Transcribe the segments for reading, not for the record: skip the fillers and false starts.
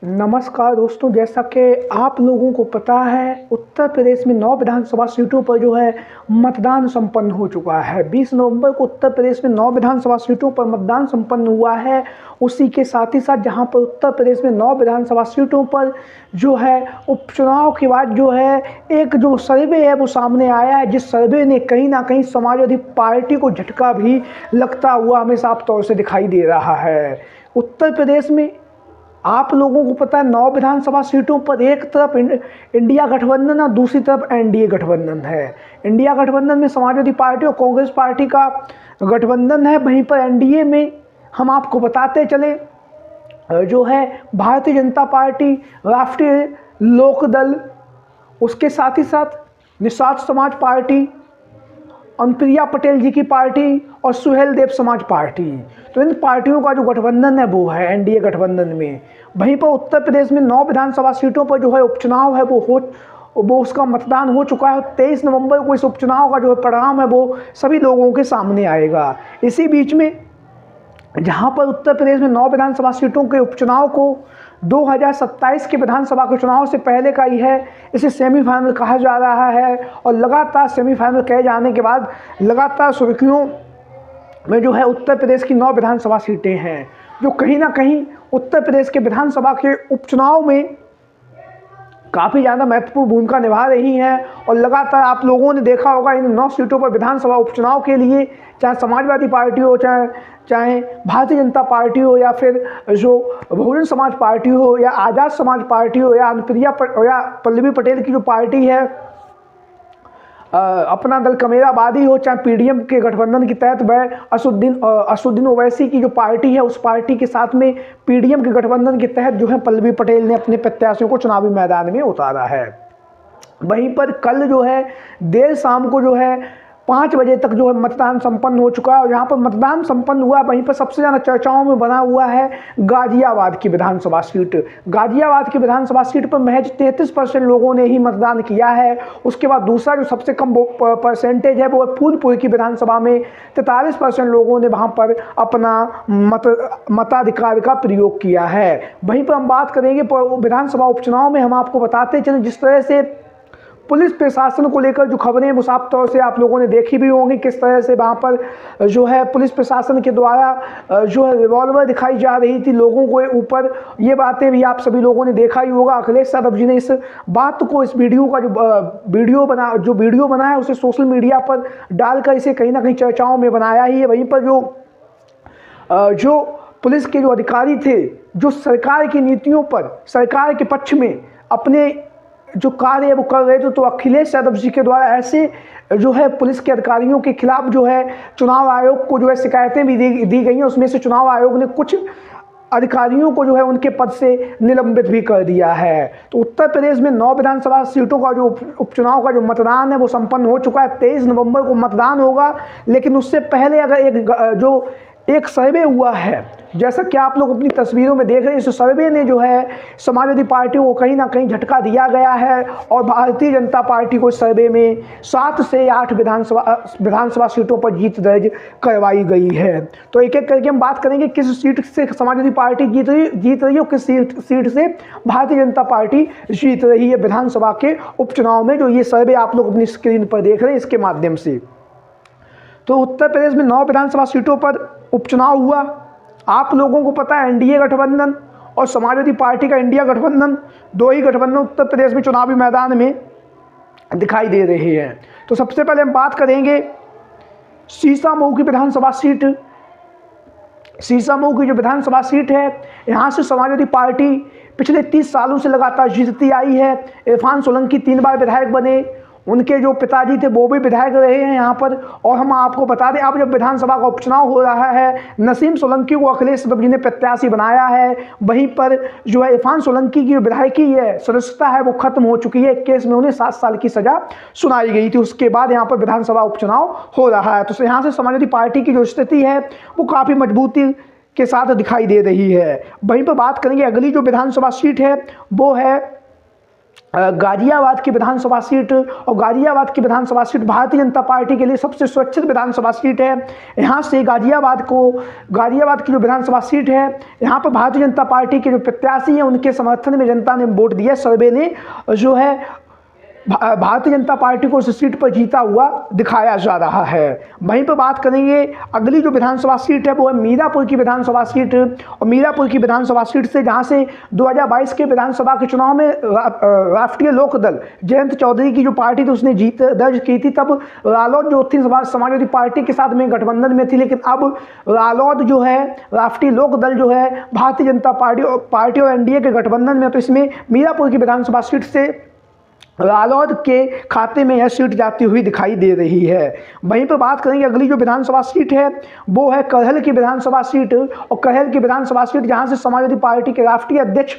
नमस्कार दोस्तों, जैसा कि आप लोगों को पता है उत्तर प्रदेश में 9 विधानसभा सीटों पर जो है मतदान संपन्न हो चुका है। 20 नवंबर को उत्तर प्रदेश में 9 विधानसभा सीटों पर मतदान संपन्न हुआ है। उसी के साथ ही साथ जहां पर उत्तर प्रदेश में 9 विधानसभा सीटों पर जो है उपचुनाव के बाद जो है एक जो सर्वे है वो सामने आया है, जिस सर्वे ने कहीं ना कहीं समाजवादी पार्टी को झटका भी लगता हुआ हमें साफ तौर से दिखाई दे रहा है। उत्तर प्रदेश में आप लोगों को पता है 9 विधानसभा सीटों पर एक तरफ इंडिया गठबंधन और दूसरी तरफ एनडीए गठबंधन है। इंडिया गठबंधन में समाजवादी पार्टी और कांग्रेस पार्टी का गठबंधन है। वहीं पर एनडीए में हम आपको बताते चले जो है भारतीय जनता पार्टी, राष्ट्रीय लोकदल, उसके साथ ही साथ निषाद समाज पार्टी, अनुप्रिया पटेल जी की पार्टी और सुहेल देव समाज पार्टी। तो इन पार्टियों का जो गठबंधन है वो है एनडीए गठबंधन में। वहीं पर उत्तर प्रदेश में 9 विधानसभा सीटों पर जो है उपचुनाव है वो उसका मतदान हो चुका है। 23 नवंबर को इस उपचुनाव का जो परिणाम है वो सभी लोगों के सामने आएगा। इसी बीच में जहां पर उत्तर प्रदेश में 9 विधानसभा सीटों के उपचुनाव को 2027 के विधानसभा के चुनाव से पहले का ही है, इसे सेमीफाइनल कहा जा रहा है। और लगातार सेमीफाइनल कहे जाने के बाद लगातार सुर्खियों में जो है उत्तर प्रदेश की 9 विधानसभा सीटें हैं, जो कहीं ना कहीं उत्तर प्रदेश के विधानसभा के उपचुनाव में काफ़ी ज़्यादा महत्वपूर्ण भूमिका निभा रही हैं। और लगातार आप लोगों ने देखा होगा इन 9 सीटों पर विधानसभा उपचुनाव के लिए चाहे समाजवादी पार्टी हो, चाहे भारतीय जनता पार्टी हो, या फिर जो बहुजन समाज पार्टी हो, या आज़ाद समाज पार्टी हो, या अनुप्रिया या पल्लवी पटेल की जो पार्टी है अपना दल कमेराबादी हो, चाहे पीडीएम के गठबंधन के तहत वह असुद्दीन ओवैसी की जो पार्टी है उस पार्टी के साथ में पीडीएम के गठबंधन के तहत जो है पल्लवी पटेल ने अपने प्रत्याशियों को चुनावी मैदान में उतारा है। वहीं पर कल जो है देर शाम को जो है 5 बजे तक जो है मतदान संपन्न हो चुका है। और यहाँ पर मतदान संपन्न हुआ, वहीं पर सबसे ज़्यादा चर्चाओं में बना हुआ है गाजियाबाद की विधानसभा सीट। गाजियाबाद की विधानसभा सीट पर महज 33% लोगों ने ही मतदान किया है। उसके बाद दूसरा जो सबसे कम परसेंटेज है वो फूलपुर की विधानसभा में 43% लोगों ने वहाँ पर अपना मताधिकार का प्रयोग किया है। वहीं पर हम बात करेंगे विधानसभा उपचुनाव में, हम आपको बताते चलें जिस तरह से पुलिस प्रशासन को लेकर जो खबरें वो साफ तौर से आप लोगों ने देखी भी होंगी, किस तरह से वहाँ पर जो है पुलिस प्रशासन के द्वारा जो है रिवॉल्वर दिखाई जा रही थी लोगों को ऊपर। ये बातें भी आप सभी लोगों ने देखा ही होगा। अखिलेश यादव जी ने इस बात को, इस वीडियो का जो वीडियो बना है उसे सोशल मीडिया पर डालकर इसे कहीं ना कहीं चर्चाओं में बनाया ही है। वहीं पर जो पुलिस के जो अधिकारी थे जो सरकार की नीतियों पर, सरकार के पक्ष में अपने जो कार्य है वो कर रहे थे, तो अखिलेश यादव जी के द्वारा ऐसे जो है पुलिस के अधिकारियों के खिलाफ जो है चुनाव आयोग को जो है शिकायतें भी दी गई हैं। उसमें से चुनाव आयोग ने कुछ अधिकारियों को जो है उनके पद से निलंबित भी कर दिया है। तो उत्तर प्रदेश में 9 विधानसभा सीटों का जो उपचुनाव का जो मतदान है वो संपन्न हो चुका है। 23 नवंबर को मतदान होगा, लेकिन उससे पहले अगर एक सर्वे हुआ है, जैसा कि आप लोग अपनी तस्वीरों में देख रहे हैं, इस सर्वे ने जो है समाजवादी पार्टी को कहीं ना कहीं झटका दिया गया है। और भारतीय जनता पार्टी को इस सर्वे में 7 से 8 विधानसभा सीटों पर जीत दर्ज करवाई गई है। तो एक एक करके हम बात करेंगे किस सीट से समाजवादी पार्टी जीत रही है और किस सीट से भारतीय जनता पार्टी जीत रही है विधानसभा के उपचुनाव में, जो ये सर्वे आप लोग अपनी स्क्रीन पर देख रहे हैं इसके माध्यम से। तो उत्तर प्रदेश में 9 विधानसभा सीटों पर उपचुनाव हुआ। आप लोगों को पता है एनडीए गठबंधन और समाजवादी पार्टी का इंडिया गठबंधन, 2 ही गठबंधन उत्तर प्रदेश में चुनावी मैदान में दिखाई दे रहे हैं। तो सबसे पहले हम बात करेंगे शीशामऊ की विधानसभा सीट। शीशामऊ की जो विधानसभा सीट है, यहाँ से समाजवादी पार्टी पिछले 30 सालों से लगातार जीतती आई है। इरफान सोलंकी 3 बार विधायक बने, उनके जो पिताजी थे वो भी विधायक रहे हैं यहाँ पर। और हम आपको बता दें, अब जब विधानसभा का उपचुनाव हो रहा है, नसीम सोलंकी को अखिलेश यादव जी ने प्रत्याशी बनाया है। वहीं पर जो है इरफान सोलंकी की विधायकी है सदस्यता है वो खत्म हो चुकी है। एक केस में उन्हें 7 साल की सजा सुनाई गई थी। उसके बाद यहाँ पर विधानसभा उपचुनाव हो रहा है। तो यहाँ से समाजवादी पार्टी की जो स्थिति है वो काफ़ी मजबूती के साथ दिखाई दे रही है। वहीं पर बात करेंगे अगली जो विधानसभा सीट है वो है गाजियाबाद की विधानसभा सीट, और गाजियाबाद की विधानसभा सीट भारतीय जनता पार्टी के लिए सबसे सुरक्षित विधानसभा सीट है। यहाँ से गाजियाबाद की जो विधानसभा सीट है, यहाँ पर भारतीय जनता पार्टी के जो प्रत्याशी हैं उनके समर्थन में जनता ने वोट दिया। सर्वे ने जो है भारतीय जनता पार्टी को इस सीट पर जीता हुआ दिखाया जा रहा है। वहीं पर बात करेंगे अगली जो विधानसभा सीट है वो है मीरापुर की विधानसभा सीट, और मीरापुर की विधानसभा सीट से जहां से 2022 के विधानसभा के चुनाव में राष्ट्रीय लोकदल जयंत चौधरी की जो पार्टी थी उसने जीत दर्ज की थी। तब रालोद जो थी समाजवादी पार्टी के साथ में गठबंधन में थी, लेकिन अब रालोद जो है, राष्ट्रीय लोकदल जो है भारतीय जनता पार्टी और एनडीए के गठबंधन में, तो इसमें मीरापुर की विधानसभा सीट से रालोद के खाते में यह सीट जाती हुई दिखाई दे रही है। वहीं पर बात करेंगे अगली जो विधानसभा सीट है वो है करहल की विधानसभा सीट, और करहल की विधानसभा सीट जहां से समाजवादी पार्टी के राष्ट्रीय अध्यक्ष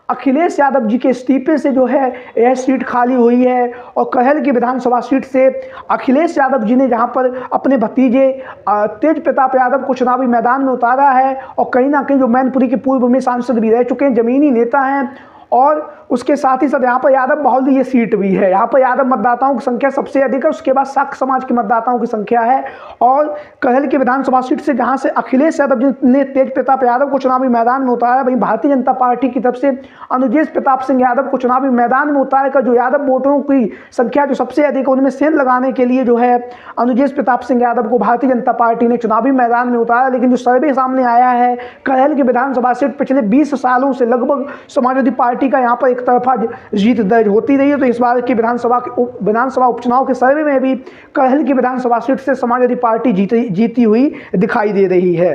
अखिलेश यादव जी के इस्तीफे से जो है यह सीट खाली हुई है। और करहल की विधानसभा सीट से अखिलेश यादव जी ने जहां पर अपने भतीजे तेज प्रताप यादव को चुनावी मैदान में उतारा है, और कहीं ना कहीं जो मैनपुरी के पूर्व में सांसद भी रह चुके हैं, जमीनी नेता हैं, और उसके साथ ही साथ यहाँ पर यादव बहुल ये सीट भी है। यहाँ पर यादव मतदाताओं की संख्या सबसे अधिक है, उसके बाद शाक्त समाज के मतदाताओं की संख्या है। और करहल की विधानसभा सीट से जहाँ से अखिलेश यादव जी ने तेज प्रताप यादव को चुनावी मैदान में उतारा, वहीं भारतीय जनता पार्टी की तरफ से अनुजेश प्रताप सिंह यादव को चुनावी मैदान में उतार कर जो यादव वोटरों की संख्या जो सबसे अधिक है उनमें सेंध लगाने के लिए जो है अनुजेश प्रताप सिंह यादव को भारतीय जनता पार्टी ने चुनावी मैदान में उतारा। लेकिन जो सर्वे सामने आया है करहल की विधानसभा सीट पिछले 20 सालों से लगभग समाजवादी पार्टी का यहाँ पर एक तरफा जीत दर्ज होती रही है। तो इस बार की विधानसभा उपचुनाव के सर्वे में भी करहल की विधानसभा सीट से समाजवादी पार्टी जीती हुई दिखाई दे रही है।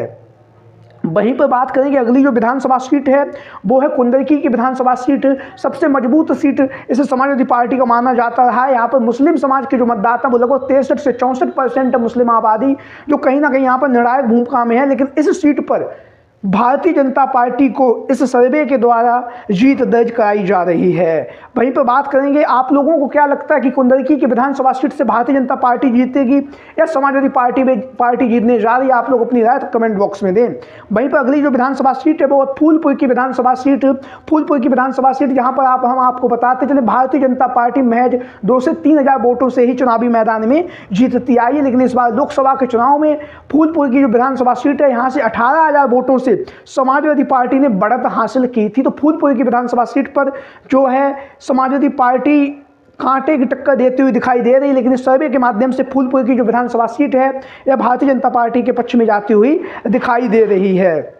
वहीं पर बात करेंगे अगली जो विधानसभा सीट है वो है कुंदरकी की विधानसभा सीट। सबसे मजबूत सीट इसे समाजवादी पार्टी का माना जाता रहा है। यहाँ पर मुस्लिम समाज के जो मतदाता वो लगभग 63 से 64% मुस्लिम आबादी जो कहीं ना कहीं यहाँ पर निर्णायक भूमिका में है। लेकिन इस सीट पर भारतीय जनता पार्टी को इस सर्वे के द्वारा जीत दर्ज कराई जा रही है। वहीं पर बात करेंगे आप लोगों को क्या लगता है कि कुंदरकी की विधानसभा सीट से भारतीय जनता पार्टी जीतेगी या समाजवादी पार्टी जीतने जा रही है? आप लोग अपनी राय कमेंट बॉक्स में दें। वहीं पर अगली जो विधानसभा सीट है वो फूलपुर की विधानसभा सीट। फूलपुर की विधानसभा सीट जहां पर हम आपको बताते चले भारतीय जनता पार्टी महज 2 से 3 हज़ार वोटों से ही चुनावी मैदान में जीतती आई है। लेकिन इस बार लोकसभा के चुनाव में फूलपुर की जो विधानसभा सीट है यहाँ से 18,000 वोटों से समाजवादी पार्टी ने बढ़त हासिल की थी। तो फूलपुर की विधानसभा सीट पर जो है समाजवादी पार्टी कांटे की टक्कर देती हुई दिखाई दे रही है। लेकिन इस सर्वे के माध्यम से फूलपुर की जो विधानसभा सीट है यह भारतीय जनता पार्टी के पक्ष में जाती हुई दिखाई दे रही है।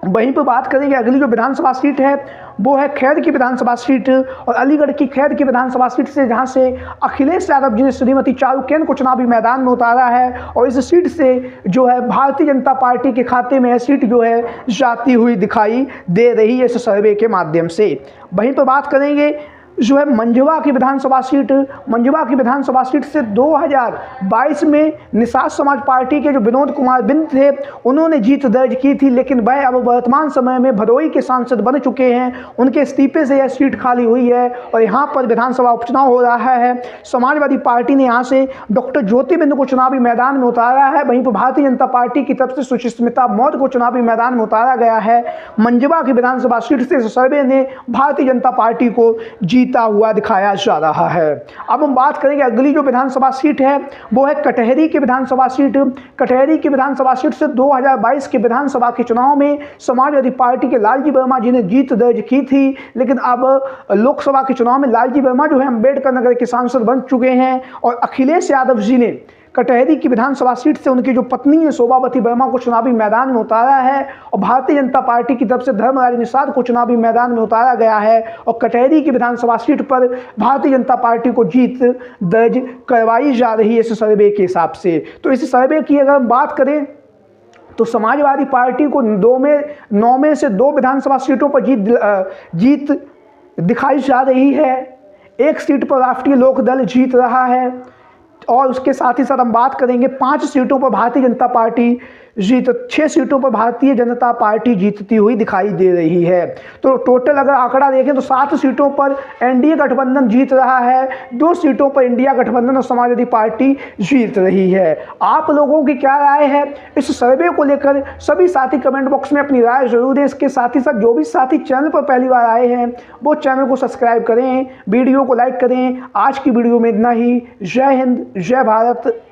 वहीं पर बात करेंगे अगली जो विधानसभा सीट है वो है खैर की विधानसभा सीट, और अलीगढ़ की खैर की विधानसभा सीट से जहां से अखिलेश यादव जी ने श्रीमती चारुकेन को चुनावी मैदान में उतारा है, और इस सीट से जो है भारतीय जनता पार्टी के खाते में यह सीट जो है जाती हुई दिखाई दे रही है इस सर्वे के माध्यम से। वहीं पर बात करेंगे जो है मंझवा की विधानसभा सीट। मंझवा की विधानसभा सीट से 2022 में निषाद समाज पार्टी के जो विनोद कुमार बिंद थे उन्होंने जीत दर्ज की थी, लेकिन वह अब वर्तमान समय में भदोई के सांसद बन चुके हैं। उनके इस्तीफे से यह सीट खाली हुई है और यहाँ पर विधानसभा उपचुनाव हो रहा है। समाजवादी पार्टी ने यहाँ से डॉक्टर ज्योति बिंद को चुनावी मैदान में उतारा है। वहीं पर भारतीय जनता पार्टी की तरफ से सुचिस्मिता मौर्य को चुनावी मैदान में उतारा गया है। मंझवा की विधानसभा सीट से सर्वे ने भारतीय जनता पार्टी को जीता हुआ दिखाया जा रहा है। अब हम बात करेंगे अगली जो विधानसभा सीट है वो है कटहरी की विधानसभा सीट। कटहरी की विधानसभा सीट से 2022 के विधानसभा के चुनाव में समाजवादी पार्टी के लालजी वर्मा जी ने जीत दर्ज की थी, लेकिन अब लोकसभा के चुनाव में लालजी वर्मा जो है अम्बेडकर नगर के सांसद बन चुके हैं, और अखिलेश यादव जी ने कटहरी की विधानसभा सीट से उनकी जो पत्नी है शोभावती वर्मा को चुनावी मैदान में उतारा है, और भारतीय जनता पार्टी की तरफ से धर्मराज निषाद को चुनावी मैदान में उतारा गया है। और कटहरी की विधानसभा सीट पर भारतीय जनता पार्टी को जीत दर्ज करवाई जा रही है इस सर्वे के हिसाब से। तो इस सर्वे की अगर हम बात करें तो समाजवादी पार्टी को 9 में से 2 विधानसभा सीटों पर जीत दिखाई जा रही है। एक सीट पर राष्ट्रीय लोकदल जीत रहा है, और उसके साथ ही साथ हम बात करेंगे 5 सीटों पर भारतीय जनता पार्टी जीत 6 सीटों पर भारतीय जनता पार्टी जीतती हुई दिखाई दे रही है। तो टोटल अगर आंकड़ा देखें तो 7 सीटों पर एनडीए गठबंधन जीत रहा है, 2 सीटों पर इंडिया गठबंधन और समाजवादी पार्टी जीत रही है। आप लोगों की क्या राय है इस सर्वे को लेकर? सभी साथी कमेंट बॉक्स में अपनी राय जरूर दें। इसके साथ ही साथ जो भी साथी चैनल पर पहली बार आए हैं वो चैनल को सब्सक्राइब करें, वीडियो को लाइक करें। आज की वीडियो में इतना ही। जय हिंद, जय भारत।